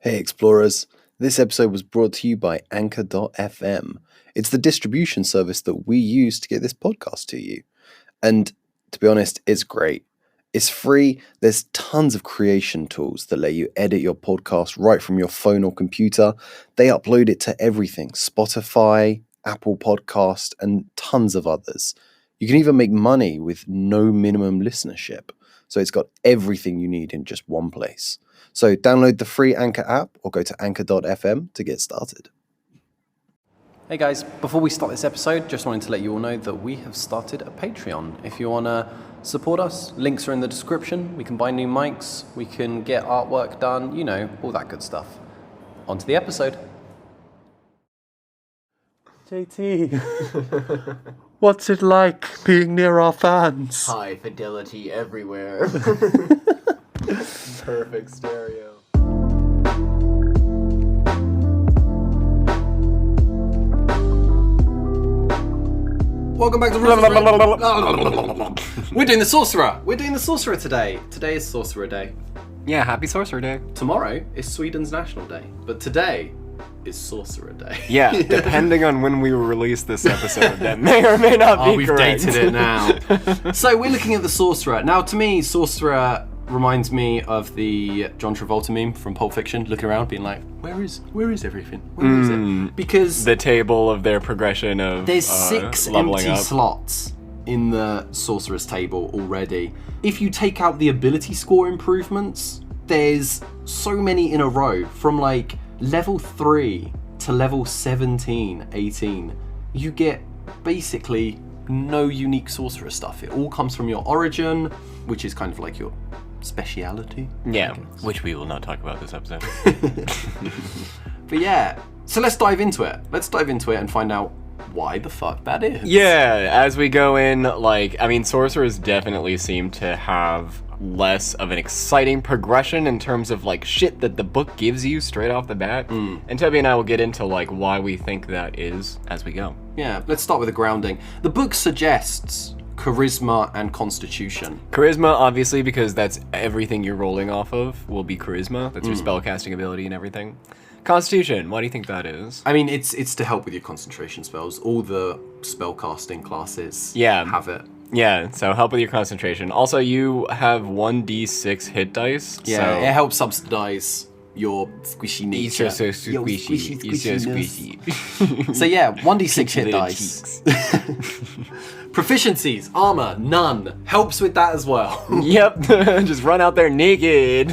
Hey Explorers, this episode was brought to you by Anchor.fm. It's the distribution service that we use to get this podcast to you. And to be honest, it's great. It's free, there's tons of creation tools that let you edit your podcast right from your phone or computer. They upload it to everything, Spotify, Apple Podcast, and tons of others. You can even make money with no minimum listenership. So it's got everything you need in just one place. So download the free Anchor app or go to anchor.fm to get started. Hey guys, before we start this episode, just wanted to let you all know that we have started a Patreon. If you want to support us, links are in the description. We can buy new mics, we can get artwork done, you know, all that good stuff. On to the episode. JT, what's it like being near our fans? High fidelity everywhere. Perfect stereo. Welcome back to We're doing the Sorcerer. We're doing the Sorcerer today. Today is Sorcerer Day. Yeah, happy Sorcerer Day. Tomorrow is Sweden's National Day, but today is Sorcerer Day. Yeah, depending on when we release this episode, that may or may not be we've correct. dated it now. So we're looking at the Sorcerer. Now, to me, Sorcerer reminds me of the John Travolta meme from Pulp Fiction, looking around, being like, "Where is everything? Where is it?" Because the table of their progression of there's 6 leveling empty up. slots in the Sorcerer's table already. If you take out the ability score improvements, there's so many in a row from like level 3 to level 17, 18. You get basically no unique Sorcerer stuff. It all comes from your origin, which is kind of like your speciality. Yeah, which we will not talk about this episode. But yeah, so let's dive into it. Let's dive into it and find out why the fuck that is. Yeah, as we go in, like, I mean, Sorcerers definitely seem to have less of an exciting progression in terms of, like, shit that the book gives you straight off the bat. And Toby and I will get into, like, why we think that is as we go. Yeah, let's start with the grounding. The book suggests charisma and constitution. Charisma, obviously, because that's everything you're rolling off of, will be charisma. That's your spellcasting ability and everything. Constitution, why do you think that is? I mean, it's to help with your concentration spells. All the spellcasting classes have it. Yeah, so help with your concentration. Also, you have 1d6 hit dice. Yeah, so it helps subsidize your squishy nature. It's so squishy. It's so squishy. So yeah, 1d6 hit little dice. Proficiencies, armor, none. Helps with that as well. Yep, just run out there naked.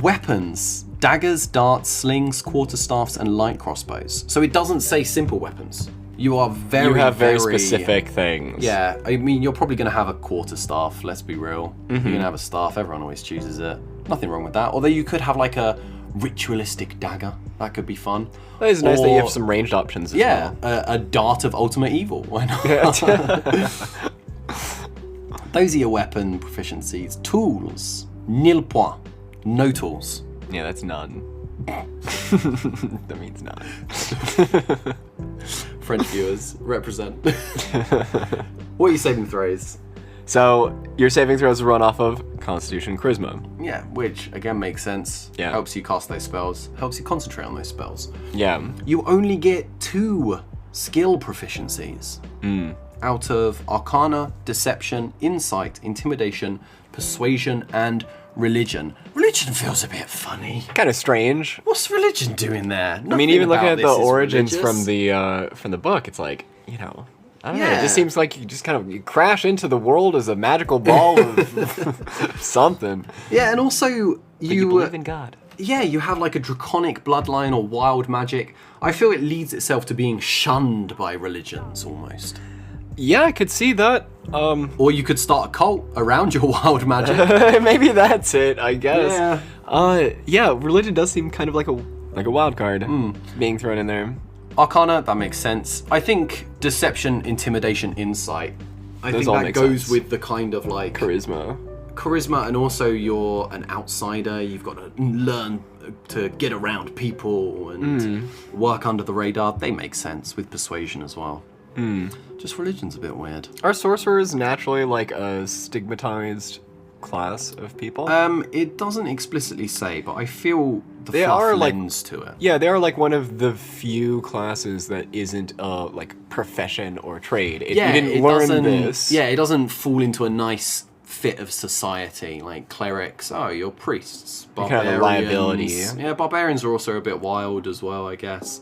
Weapons. Daggers, darts, slings, quarterstaffs, and light crossbows. So it doesn't say simple weapons. You have very specific things. Yeah, I mean, you're probably going to have a quarterstaff, let's be real. You're going to have a staff, everyone always chooses it. Nothing wrong with that. Although you could have like a ritualistic dagger. That could be fun. It's nice that you have some ranged options as well. Yeah, a dart of ultimate evil. Why not? Those are your weapon proficiencies. Tools. Nil point. No tools. Yeah, that's none. That means none. French viewers, represent. What are your saving throws? So, your saving throws run off of Constitution Charisma. Yeah, which again makes sense. Yeah. Helps you cast those spells, helps you concentrate on those spells. Yeah. You only get 2 skill proficiencies out of Arcana, Deception, Insight, Intimidation, Persuasion, and Religion. Religion feels a bit funny. Kind of strange. What's religion doing there? I mean, even looking at the origins from the book, it's like, you know, I don't know. It just seems like you crash into the world as a magical ball of something. Yeah, and also you believe in God. Yeah, you have like a draconic bloodline or wild magic. I feel it leads itself to being shunned by religions almost. Yeah, I could see that. Or you could start a cult around your wild magic. Maybe that's it, I guess. Yeah. Yeah, religion does seem kind of like a wild card being thrown in there. Arcana, that makes sense. I think Deception, Intimidation, Insight. I think that goes with the kind of like charisma, and also you're an outsider. You've got to learn to get around people and work under the radar. They make sense with persuasion as well. Just religion's a bit weird. Are sorcerers naturally like a stigmatized class of people? It doesn't explicitly say, but I feel the They fluff are, like- lends to it. Yeah, they are like one of the few classes that isn't a like profession or trade. You didn't it learn doesn't. this. Yeah, it doesn't fall into a nice fit of society like clerics. Oh, you're priests. Kind of a liability. Yeah, barbarians are also a bit wild as well, I guess.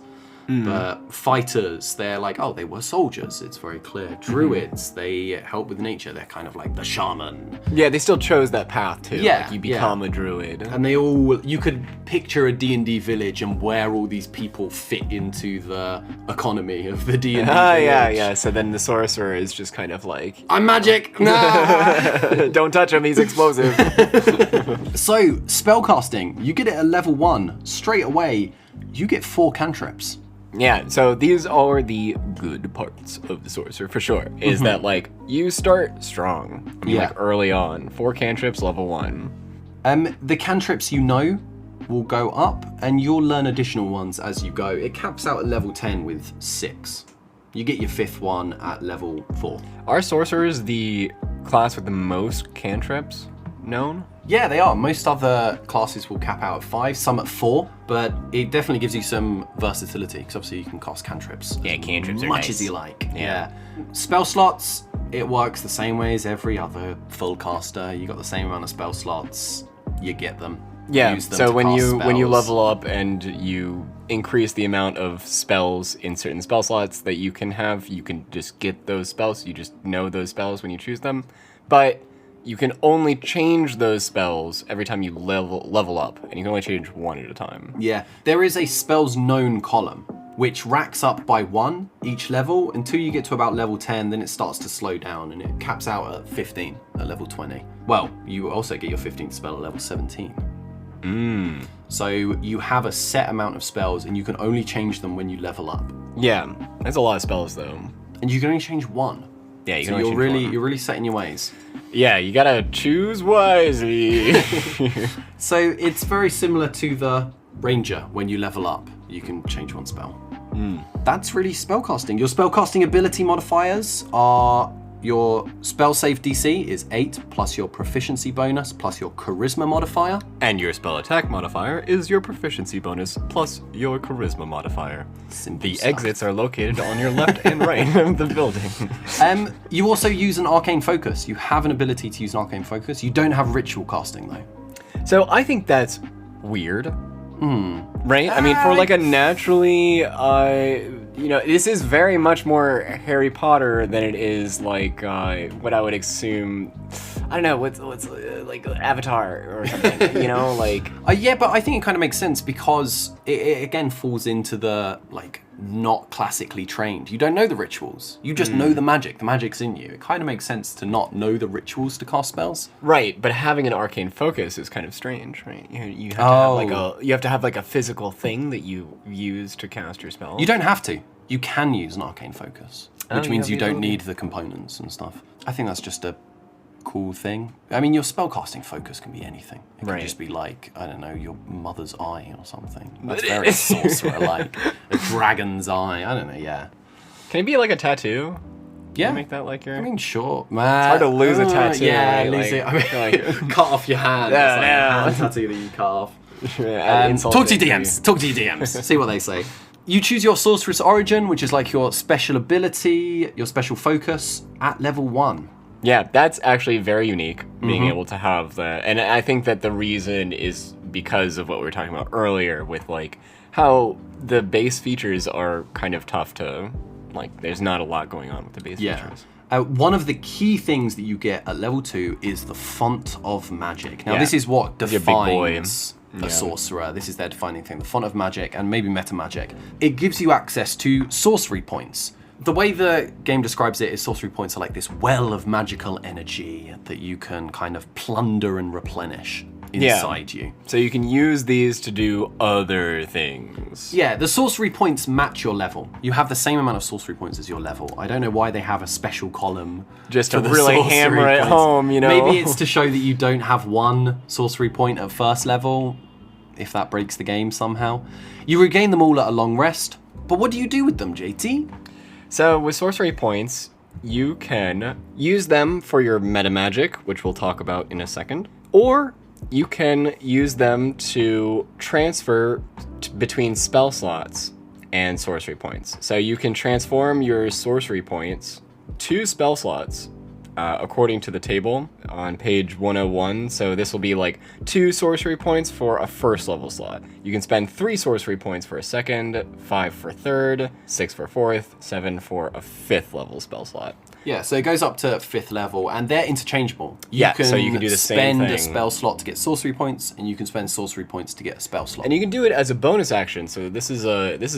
But fighters, they're like, oh, they were soldiers. It's very clear. Druids, they help with nature. They're kind of like the shaman. Yeah, they still chose that path too. Yeah, Like you become a druid. And they all, you could picture a D&D village and where all these people fit into the economy of the D&D village. Yeah. So then the sorcerer is just kind of like, I'm magic! No! don't touch him, he's explosive. So, spellcasting, you get it at level 1. Straight away, you get 4 cantrips. Yeah, so these are the good parts of the sorcerer for sure. Is that like you start strong, like early on. 4 cantrips, level 1. The cantrips you know will go up, and you'll learn additional ones as you go. It caps out at level 10 with 6. You get your 5th one at level 4. Are sorcerers the class with the most cantrips known? Yeah, they are. Most other classes will cap out at 5, some at 4, but it definitely gives you some versatility, because obviously you can cast cantrips cantrips as are much nice. as you like. Yeah. Spell slots, it works the same way as every other full caster. You got the same amount of spell slots, you get them. Yeah, Use them so to when cast you spells. level up and you increase the amount of spells in certain spell slots that you can have, you can just get those spells. You just know those spells when you choose them. But you can only change those spells every time you level up, and you can only change one at a time. Yeah, there is a spells known column, which racks up by 1 each level until you get to about level 10, then it starts to slow down and it caps out at 15 at level 20. Well, you also get your 15th spell at level 17. So you have a set amount of spells and you can only change them when you level up. Yeah, that's a lot of spells though. And you can only change 1. Yeah, you So can only you're change one. really set in your ways. Yeah, you gotta choose wisely. So it's very similar to the Ranger. When you level up, you can change 1 spell. That's really spellcasting. Your spellcasting ability modifiers are your spell save DC is 8 plus your proficiency bonus plus your charisma modifier. And your spell attack modifier is your proficiency bonus plus your charisma modifier. Simple The stuff. exits are located on your left and right of the building. You also use an arcane focus. You have an ability to use an arcane focus. You don't have ritual casting though. So I think that's weird. Right? I mean, for like a naturally, this is very much more Harry Potter than it is like what I would assume. I don't know what's like Avatar or something. Like. Yeah, but I think it kind of makes sense because it again falls into the like not classically trained. You don't know the rituals. You just know the magic. The magic's in you. It kind of makes sense to not know the rituals to cast spells. Right, but having an arcane focus is kind of strange, right? You have to have like a physical thing that you use to cast your spell. You don't have to. You can use an arcane focus, which you means have you the don't ability. need the components and stuff. I think that's just a cool thing. I mean, your spellcasting focus can be anything. It can Right. just be like, I don't know, your mother's eye or something. That's very sorcerer-like. A dragon's eye. I don't know, yeah. Can it be like a tattoo? Yeah. Make that like your. I mean, sure. it's hard to lose a tattoo. Yeah, right? lose Like- it. I mean, like- cut off your hand. Yeah, It's like yeah. a hand tattoo that you cut off. Insult Talk to it, your DMs. Talk to your DMs. See what they say. You choose your sorceress origin, which is like your special ability, your special focus at level 1. Yeah, that's actually very unique, being Mm-hmm. able to have that. And I think that the reason is because of what we were talking about earlier with like how the base features are kind of tough to, like, there's not a lot going on with the base features. One of the key things that you get at level 2 is the font of magic. Now, Yeah. this is what Your big boy. defines a sorcerer. This is their defining thing, the font of magic and maybe meta magic. It gives you access to sorcery points. The way the game describes it is sorcery points are like this well of magical energy that you can kind of plunder and replenish inside you. So you can use these to do other things. Yeah, the sorcery points match your level. You have the same amount of sorcery points as your level. I don't know why they have a special column Just to for the really sorcery hammer it points. home, you know? Maybe it's to show that you don't have one sorcery point at first level, if that breaks the game somehow. You regain them all at a long rest, but what do you do with them, JT? So with sorcery points, you can use them for your meta magic, which we'll talk about in a second, or you can use them to transfer between spell slots and sorcery points. So you can transform your sorcery points to spell slots according to the table on page 101. So this will be like 2 sorcery points for a first level slot. You can spend 3 sorcery points for a second, 5 for third, 6 for fourth, 7 for a 5th level spell slot. Yeah, so it goes up to 5th level, and they're interchangeable. So you can do the same spend thing. a spell slot to get sorcery points, and you can spend sorcery points to get a spell slot. And you can do it as a bonus action. So this is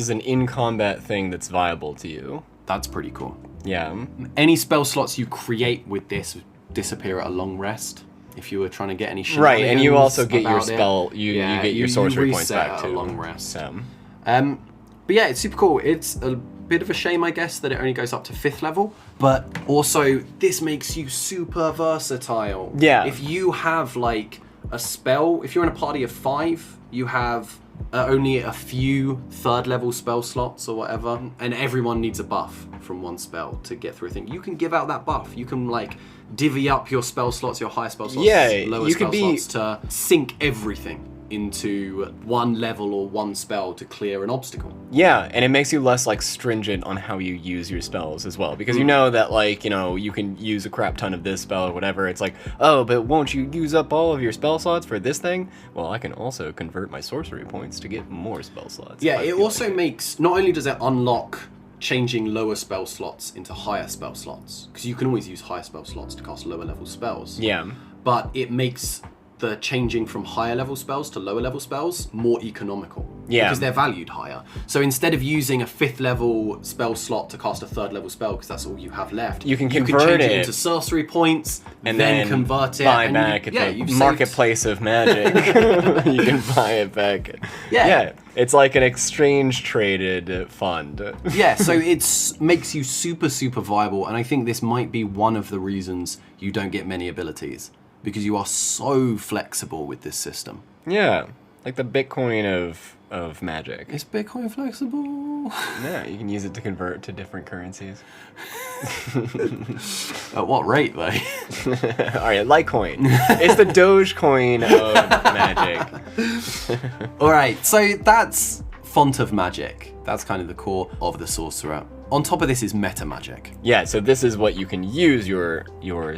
an in combat thing that's viable to you. That's pretty cool. Yeah. Any spell slots you create with this disappear at a long rest. If you were trying to get any Right, and you also get your about it. spell. You get your sorcery points reset back at a too. long rest. So. But yeah, it's super cool. It's a bit of a shame, I guess, that it only goes up to 5th level. But also, this makes you super versatile. Yeah. If you have like a spell, if you're in a party of 5, you have only a few 3rd level spell slots or whatever, and everyone needs a buff from one spell to get through a thing. You can give out that buff. You can like divvy up your spell slots, your high spell slots, lower you spell could be... slots to sync everything into one level or one spell to clear an obstacle. Yeah, and it makes you less like stringent on how you use your spells as well, because you know that like, you know, you can use a crap ton of this spell or whatever. It's like, oh, but won't you use up all of your spell slots for this thing? Well, I can also convert my sorcery points to get more spell slots. Yeah, it also makes, not only does it unlock changing lower spell slots into higher spell slots, because you can always use higher spell slots to cast lower level spells. Yeah. But it makes the changing from higher level spells to lower level spells more economical. Yeah. Because they're valued higher. So instead of using a 5th level spell slot to cast a 3rd level spell, because that's all you have left, you can convert change it into sorcery points, and then convert it. buy and back you, at you've the saved- marketplace of magic. You can buy it back. Yeah. It's like an exchange traded fund. Yeah, so it makes you super, super viable, and I think this might be one of the reasons you don't get many abilities, because you are so flexible with this system. Yeah, like the Bitcoin of magic. Is Bitcoin flexible? Yeah, you can use it to convert to different currencies. At what rate, though? All right, Litecoin. It's the Dogecoin of magic. All right, so that's Font of Magic. That's kind of the core of the Sorcerer. On top of this is meta magic. Yeah, so this is what you can use your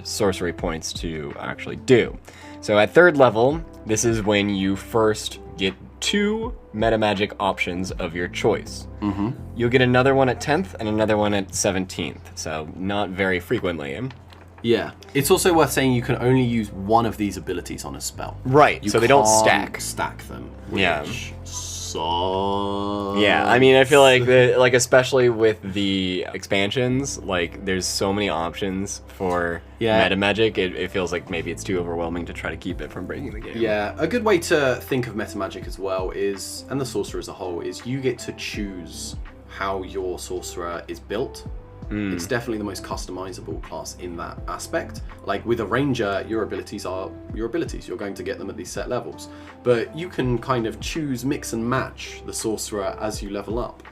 sorcery points to actually do. So at 3rd level, this is when you first get 2 meta magic options of your choice. Mm-hmm. You'll get another one at 10th and another one at 17th, so not very frequently. Yeah. It's also worth saying you can only use one of these abilities on a spell. Right, You so they don't can't stack. stack them. Which Yeah. sucks. Yeah, I mean, I feel like especially with the expansions, like there's so many options for meta magic. It feels like maybe it's too overwhelming to try to keep it from breaking the game. Yeah, a good way to think of meta magic as well is, and the Sorcerer as a whole, is you get to choose how your Sorcerer is built. It's definitely the most customizable class in that aspect. Like with a Ranger, your abilities are your abilities. You're going to get them at these set levels. But you can kind of choose, mix and match the Sorcerer as you level up,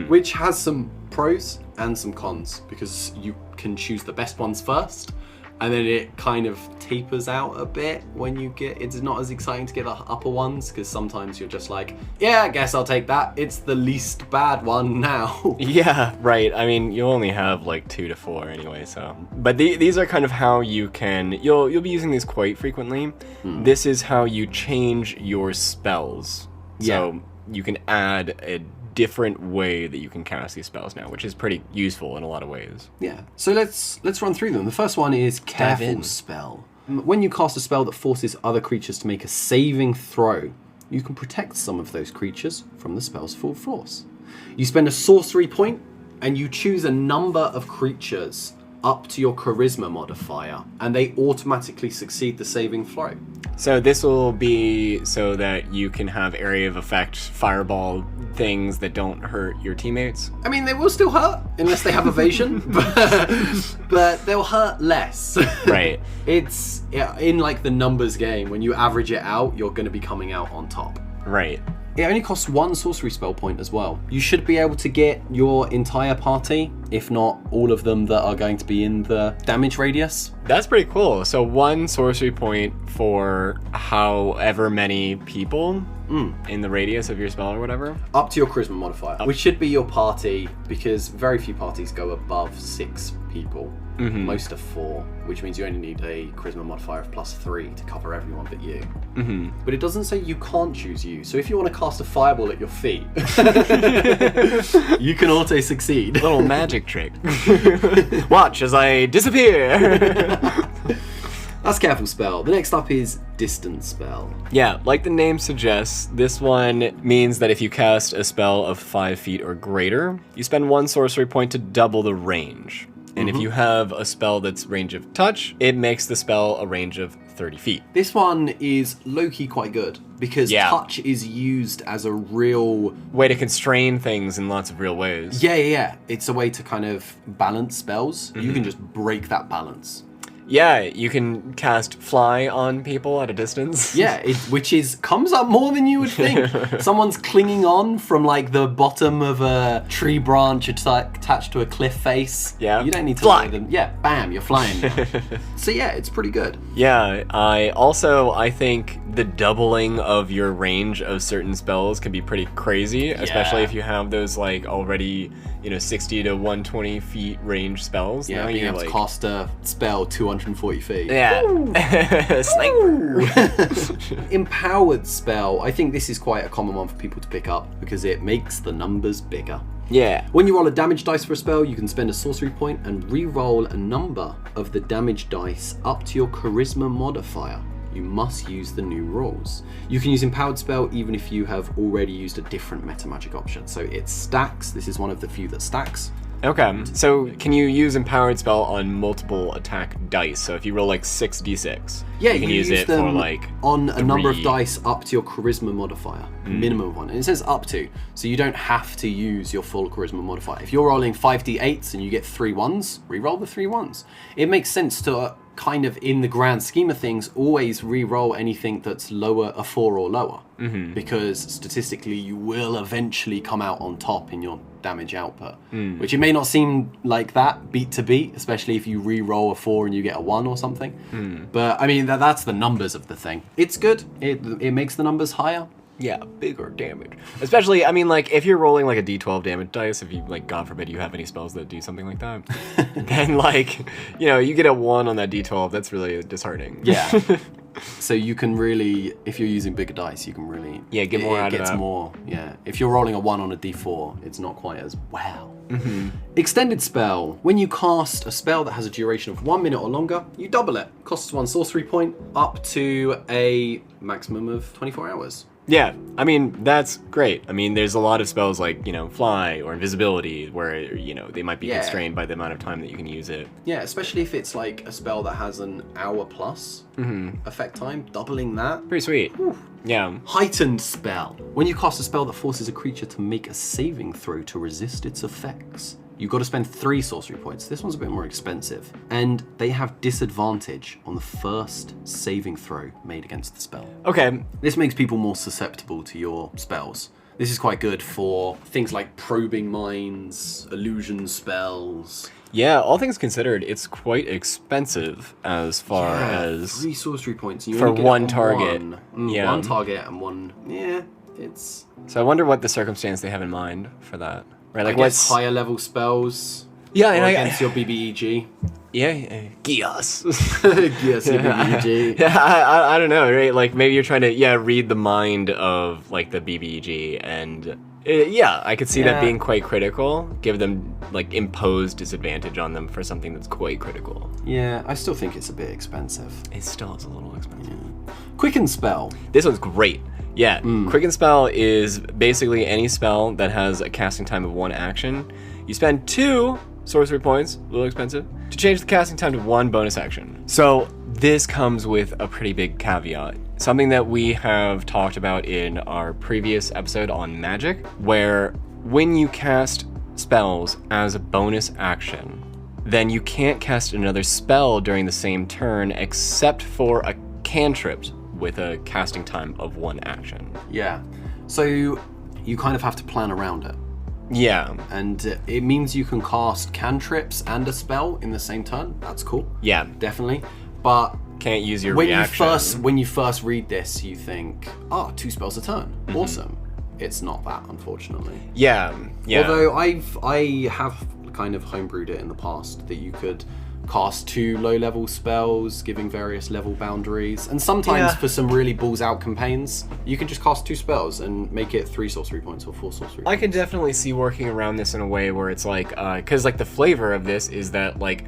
which has some pros and some cons, because you can choose the best ones first, and then it kind of tapers out a bit when you get, it's not as exciting to get the upper ones, because sometimes you're just like, yeah, I guess I'll take that. It's the least bad one now. Yeah, right. I mean, you only have like 2 to 4 anyway, so. But these are kind of how you can, you'll be using these quite frequently. This is how you change your spells. So you can add a different way that you can cast these spells now, which is pretty useful in a lot of ways. Yeah. So let's run through them. The first one is Careful Spell. When you cast a spell that forces other creatures to make a saving throw, you can protect some of those creatures from the spell's full force. You spend a sorcery point, and you choose a number of creatures up to your charisma modifier, and they automatically succeed the saving throw. So this will be so that you can have area of effect fireball things that don't hurt your teammates. I mean, they will still hurt unless they have evasion, but they'll hurt less. Right. It's in like the numbers game, when you average it out, you're going to be coming out on top. Right. It only costs 1 sorcery spell point as well. You should be able to get your entire party, if not all of them that are going to be in the damage radius. That's pretty cool. So 1 sorcery point for however many people in the radius of your spell or whatever. Up to your charisma modifier, which should be your party, because very few parties go above 6 people. Most are 4, which means you only need a charisma modifier of +3 to cover everyone but you. But it doesn't say you can't choose you. So if you want to cast a fireball at your feet, you can auto succeed. Little magic trick. Watch as I disappear. That's careful spell. The next up is distance spell. Yeah, like the name suggests, this one means that if you cast a spell of 5 feet or greater, you spend 1 sorcery point to double the range. And if you have a spell that's range of touch, it makes the spell a range of 30 feet. This one is low-key quite good, because touch is used as a real... way to constrain things in lots of real ways. Yeah. It's a way to kind of balance spells. You can just break that balance. Yeah, you can cast fly on people at a distance. Yeah, which comes up more than you would think. Someone's clinging on from like the bottom of a tree branch attached to a cliff face. Yeah. You don't need to Fly. load them. Yeah, bam, you're flying now. So yeah, it's pretty good. Yeah, I think the doubling of your range of certain spells can be pretty crazy, especially if you have those like already, 60 to 120 feet range spells. Yeah, now being you're able like, to cast a spell 240 feet. yeah. Sniper. Empowered spell. I think this is quite a common one for people to pick up because it makes the numbers bigger. Yeah. When you roll a damage dice for a spell, you can spend a sorcery point and re-roll a number of the damage dice up to your charisma modifier. You must use the new rules. You can use empowered spell even if you have already used a different meta magic option. So it stacks. This is one of the few that stacks. Okay, so can you use empowered spell on multiple attack dice? So if you roll like 6d6, Yeah, you can use it them for like on a number of 3. dice up to your charisma modifier, minimum of 1. And it says up to, so you don't have to use your full charisma modifier. If you're rolling 5d8s and you get 3 1s, re-roll the 3 1s. It makes sense to kind of, in the grand scheme of things, always re-roll anything that's lower, a 4 or lower. Because statistically you will eventually come out on top in your damage output. Which it may not seem like that beat to beat, especially if you re-roll a 4 and you get a 1 or something. But I mean, that's the numbers of the thing. It's good. It makes the numbers higher. Yeah, bigger damage. Especially, I mean, like, if you're rolling, like, a d12 damage dice, if you, like, God forbid you have any spells that do something like that, then, like, you get a 1 on that d12, that's really disheartening. Yeah. So you can really, if you're using bigger dice, you can really... Yeah, get more out of that. More, yeah. If you're rolling a 1 on a d4, it's not quite as wow. Extended spell. When you cast a spell that has a duration of 1 minute or longer, you double it. Costs 1 sorcery point up to a maximum of 24 hours. Yeah, I mean, that's great. I mean, there's a lot of spells like, fly or invisibility where, they might be constrained by the amount of time that you can use it. Yeah, especially if it's like a spell that has an hour plus effect time, doubling that. Pretty sweet. Yeah. Heightened spell. When you cast a spell that forces a creature to make a saving throw to resist its effects, you've got to spend 3 sorcery points. This one's a bit more expensive. And they have disadvantage on the first saving throw made against the spell. Okay. This makes people more susceptible to your spells. This is quite good for things like probing minds, illusion spells. Yeah, all things considered, it's quite expensive as far as 3 sorcery points. And you for only get one it on target. One. Yeah. One target and one. Yeah, it's. So I wonder what the circumstance they have in mind for that. Right, like I guess what's higher level spells. Yeah, or and against your BBEG. Yeah, Gios. Yes, your BBEG. Yeah, I don't know, right? Like maybe you're trying to read the mind of like the BBEG, and I could see that being quite critical. Give them like imposed disadvantage on them for something that's quite critical. Yeah, I still think it's a bit expensive. It still is a little expensive. Quicken spell. This one's great. Yeah, Quicken spell is basically any spell that has a casting time of 1 action. You spend 2 sorcery points, a little expensive, to change the casting time to 1 bonus action. So this comes with a pretty big caveat. Something that we have talked about in our previous episode on magic, where when you cast spells as a bonus action, then you can't cast another spell during the same turn except for a cantrip with a casting time of 1 action. Yeah. So you kind of have to plan around it. Yeah. And it means you can cast cantrips and a spell in the same turn. That's cool. Yeah. Definitely. But Can't use your when reaction. when you first read this, you think, 2 spells a turn. Awesome. It's not that, unfortunately. Yeah. Although I have kind of homebrewed it in the past that you could cast 2 low-level spells, giving various level boundaries, and sometimes for some really balls-out campaigns, you can just cast 2 spells and make it 3 sorcery points or 4 sorcery points. I can definitely see working around this in a way where it's like, because like the flavor of this is that like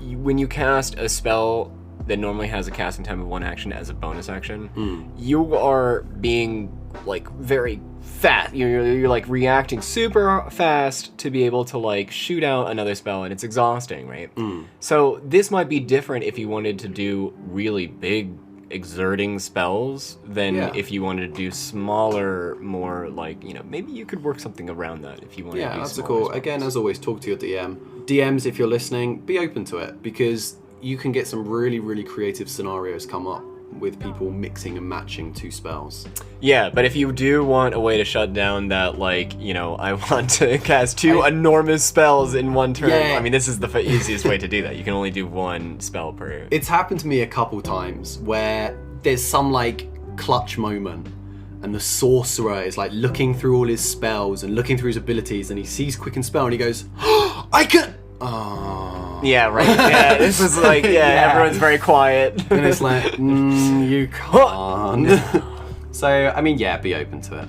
when you cast a spell that normally has a casting time of 1 action as a bonus action, you are being like very fast. You're like reacting super fast to be able to like shoot out another spell, and it's exhausting, right? So this might be different if you wanted to do really big exerting spells than if you wanted to do smaller, more like, maybe you could work something around that if you wanted to do that's smaller cool. spells. Again, as always, talk to your DM. DMs, if you're listening, be open to it, because you can get some really, really creative scenarios come up with people mixing and matching 2 spells. Yeah, but if you do want a way to shut down that, like, I want to cast 2 enormous spells in one turn, I mean, this is the easiest way to do that. You can only do 1 spell per... It's happened to me a couple times where there's some, like, clutch moment, and the sorcerer is, like, looking through all his spells and looking through his abilities, and he sees Quicken Spell, and he goes, I can... Oh. Yeah, right. Yeah, this is like, everyone's very quiet. And it's like, you can't. So, I mean, be open to it.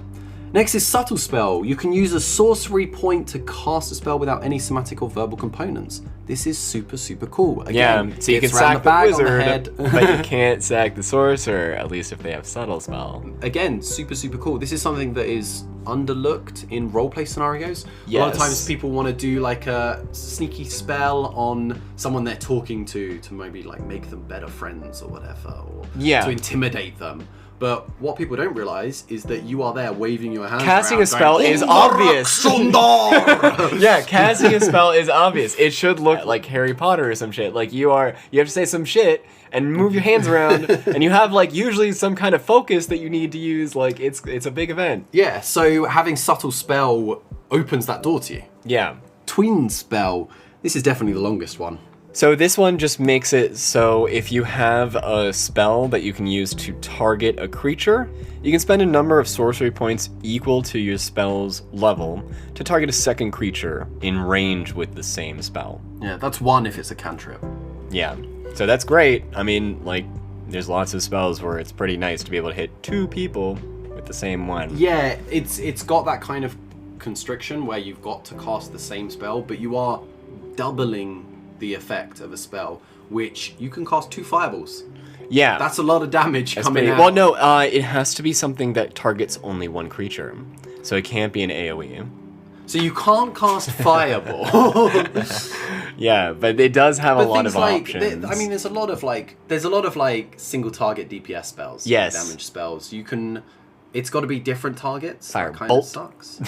Next is Subtle Spell. You can use a sorcery point to cast a spell without any somatic or verbal components. This is super, super cool. Again, so you can it's round sack the bag on the wizard, head. but you can't sack the sorcerer, at least if they have Subtle Spell. Again, super, super cool. This is something that is underlooked in roleplay scenarios. A lot of times people want to do like a sneaky spell on someone they're talking to maybe like make them better friends or whatever, or to intimidate them. But what people don't realize is that you are there waving your hands Casting around a spell going, is obvious. Sundar! Yeah, casting a spell is obvious. It should look like Harry Potter or some shit. Like you have to say some shit and move your hands around, and you have like usually some kind of focus that you need to use. Like it's a big event. Yeah, so having Subtle Spell opens that door to you. Yeah. Tween Spell. This is definitely the longest one. So this one just makes it so if you have a spell that you can use to target a creature, you can spend a number of sorcery points equal to your spell's level to target a second creature in range with the same spell. Yeah, that's 1 if it's a cantrip. Yeah, so that's great. I mean, like, there's lots of spells where it's pretty nice to be able to hit 2 people with the same one. Yeah, it's got that kind of constriction where you've got to cast the same spell, but you are doubling the effect of a spell, which you can cast 2 fireballs. Yeah. That's a lot of damage coming out. Well, no, it has to be something that targets only 1 creature. So it can't be an AoE. So you can't cast fireball. Yeah, but it does have a lot of options. I mean, there's a lot of like single target DPS spells. Yes. Damage spells. You can. It's got to be different targets. Fire that kind bolt. of sucks.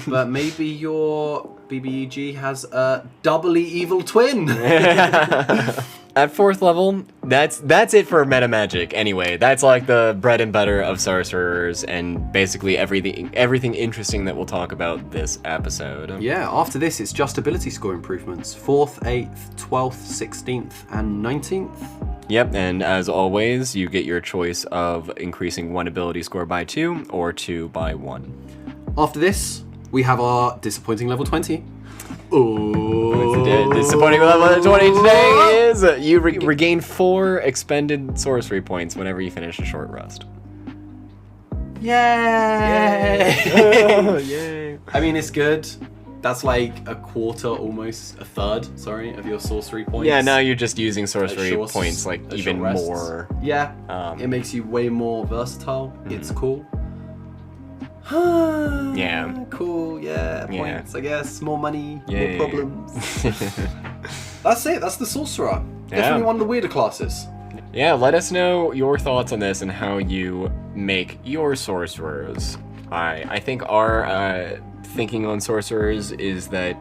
But maybe your BBEG has a doubly evil twin. At 4th level, that's it for meta magic anyway. That's like the bread and butter of sorcerers and basically everything interesting that we'll talk about this episode. Yeah, after this it's just ability score improvements. 4th, 8th, 12th, 16th, and 19th. Yep, and as always, you get your choice of increasing 1 ability score by 2 or 2 by 1. After this, we have our disappointing level 20. Ooh. The disappointing level 20 today is you regain 4 expended sorcery points whenever you finish a short rest. Yay! Yay! I mean, it's good. That's like a quarter, almost a third, sorry, of your sorcery points. Yeah, now you're just using sorcery short- points like as even short rests. more. Yeah, It makes you way more versatile. It's cool. Yeah. Cool, yeah. Yeah. Points, I guess. More money, Yeah. more problems. That's it. That's the Sorcerer. Yeah. Definitely one of the weirder classes. Yeah, let us know your thoughts on this and how you make your sorcerers. I think our thinking on sorcerers is that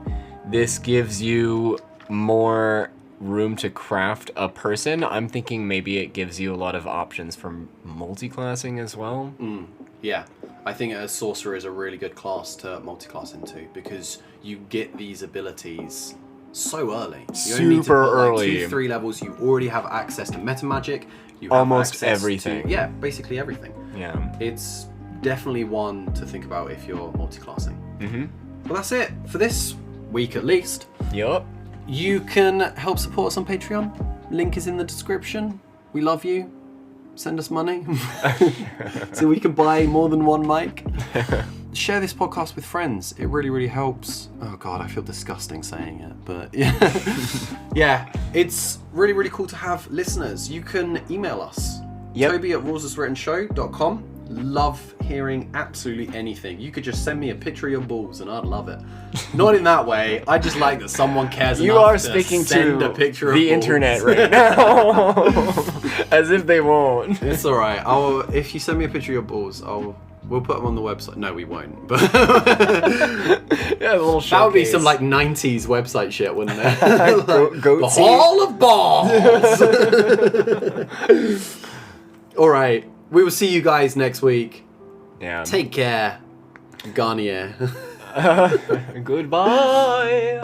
this gives you more room to craft a person. I'm thinking maybe it gives you a lot of options for multi-classing as well. Yeah. I think a Sorcerer is a really good class to multi-class into because you get these abilities so early. You only need to Super put, early. 2-3 levels. You already have access to meta magic. You have Almost access everything. To, yeah, basically everything. Yeah. It's definitely one to think about if you're multi-classing. Mm-hmm. Well, that's it for this week at least. Yup. You can help support us on Patreon. Link is in the description. We love you. Send us money so we can buy more than one mic. Share this podcast with friends. It really, really helps. Oh God, I feel disgusting saying it, but yeah. Yeah, it's really, really cool to have listeners. You can email us. Yep. Toby@rawswritswrittenshow.com. Love hearing absolutely anything. You could just send me a picture of your balls and I'd love it. Not in that way. I just like that someone cares You enough are to speaking send to a picture of the balls. internet right now. As if they won't. It's alright. If you send me a picture of your balls, we'll put them on the website. No, we won't. But Yeah, a little showcase. that would be some like 90s website shit, wouldn't it? Goatee. The Hall of Balls. Alright. We will see you guys next week. Yeah. Take care. Garnier. Goodbye.